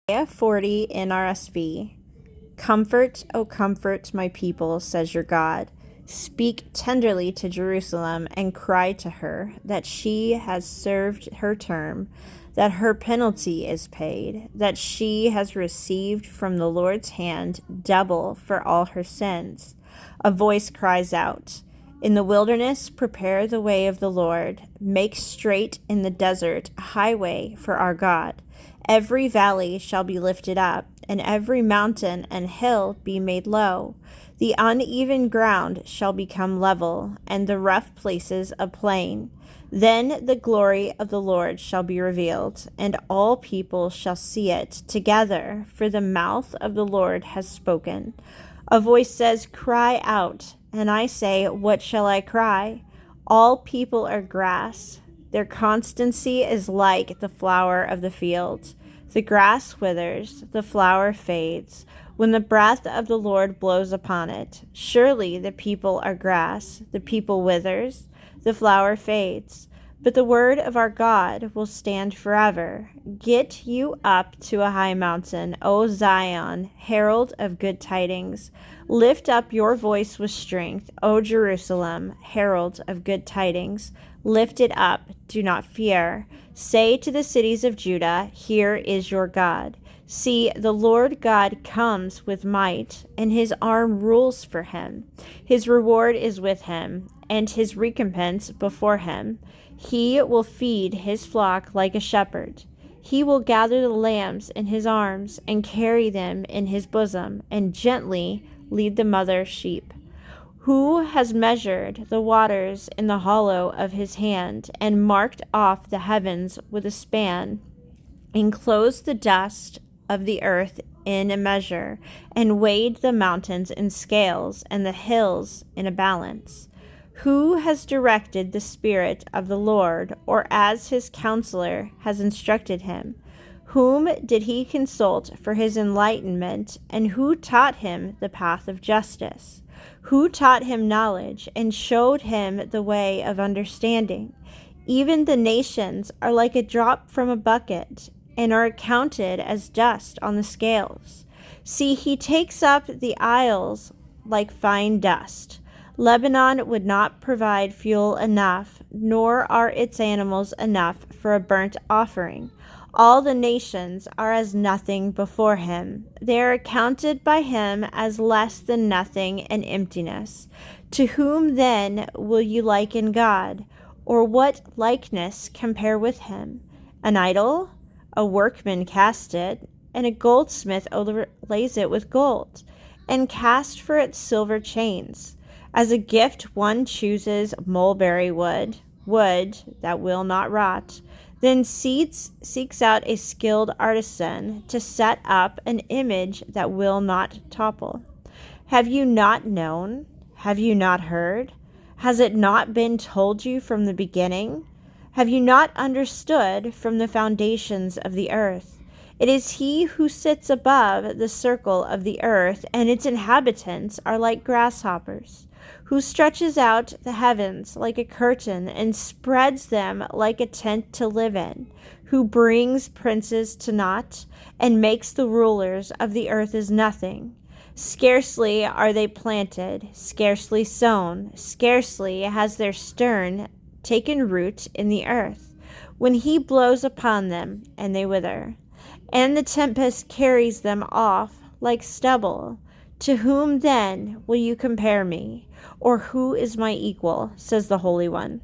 Isaiah 40 NRSV. Comfort, O comfort my people, says your God. Speak tenderly to Jerusalem and cry to her that she has served her term, that her penalty is paid, that she has received from the Lord's hand double for all her sins. A voice cries out, "In the wilderness prepare the way of the Lord, make straight in the desert a highway for our God. Every valley shall be lifted up, and every mountain and hill be made low. The uneven ground shall become level, and the rough places a plain. Then the glory of the Lord shall be revealed, and all people shall see it together, for the mouth of the Lord has spoken." A voice says, "Cry out." And I say, "What shall I cry?" All people are grass. Their constancy is like the flower of the field. The grass withers, the flower fades, when the breath of the Lord blows upon it. Surely the people are grass, the people withers, the flower fades. But the word of our God will stand forever. Get you up to a high mountain, O Zion, herald of good tidings. Lift up your voice with strength, O Jerusalem, herald of good tidings. Lift it up, do not fear. Say to the cities of Judah, "Here is your God." See, the Lord God comes with might, and his arm rules for him. His reward is with him, and his recompense before him. He will feed his flock like a shepherd. He will gather the lambs in his arms and carry them in his bosom, and gently lead the mother sheep. Who has measured the waters in the hollow of his hand, and marked off the heavens with a span, enclosed the dust of the earth in a measure, and weighed the mountains in scales, and the hills in a balance? Who has directed the Spirit of the Lord, or as his counselor has instructed him? Whom did he consult for his enlightenment, and who taught him the path of justice? Who taught him knowledge, and showed him the way of understanding? Even the nations are like a drop from a bucket, and are counted as dust on the scales. See, he takes up the isles like fine dust. Lebanon would not provide fuel enough, nor are its animals enough for a burnt offering. All the nations are as nothing before him. They are accounted by him as less than nothing and emptiness. To whom then will you liken God? Or what likeness compare with him? An idol? A workman cast it, and a goldsmith overlays it with gold, and cast for it silver chains. As a gift one chooses mulberry wood that will not rot, then seeks out a skilled artisan to set up an image that will not topple. Have you not known? Have you not heard? Has it not been told you from the beginning? Have you not understood from the foundations of the earth? It is he who sits above the circle of the earth, and its inhabitants are like grasshoppers, who stretches out the heavens like a curtain and spreads them like a tent to live in, who brings princes to naught and makes the rulers of the earth as nothing. Scarcely are they planted, scarcely sown, scarcely has their stern taken root in the earth, when he blows upon them, and they wither, and the tempest carries them off like stubble. To whom then will you compare me? Or who is my equal? Says the Holy One.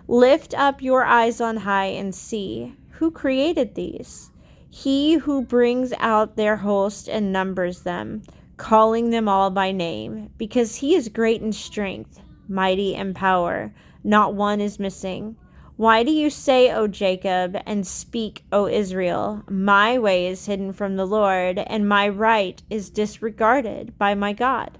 Lift up your eyes on high and see, who created these? He who brings out their host and numbers them, calling them all by name, because he is great in strength, mighty in power. Not one is missing. Why do you say, O Jacob, and speak, O Israel, my way is hidden from the Lord, and my right is disregarded by my God?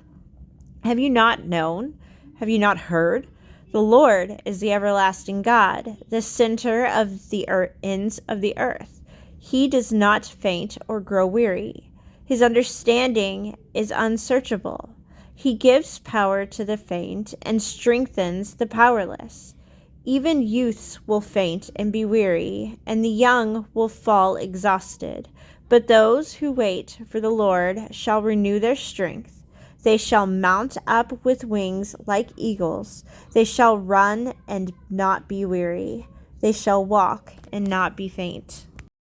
Have you not known? Have you not heard? The Lord is the everlasting God, the center of the ends of the earth. He does not faint or grow weary. His understanding is unsearchable. He gives power to the faint and strengthens the powerless. Even youths will faint and be weary, and the young will fall exhausted. But those who wait for the Lord shall renew their strength. They shall mount up with wings like eagles. They shall run and not be weary. They shall walk and not be faint.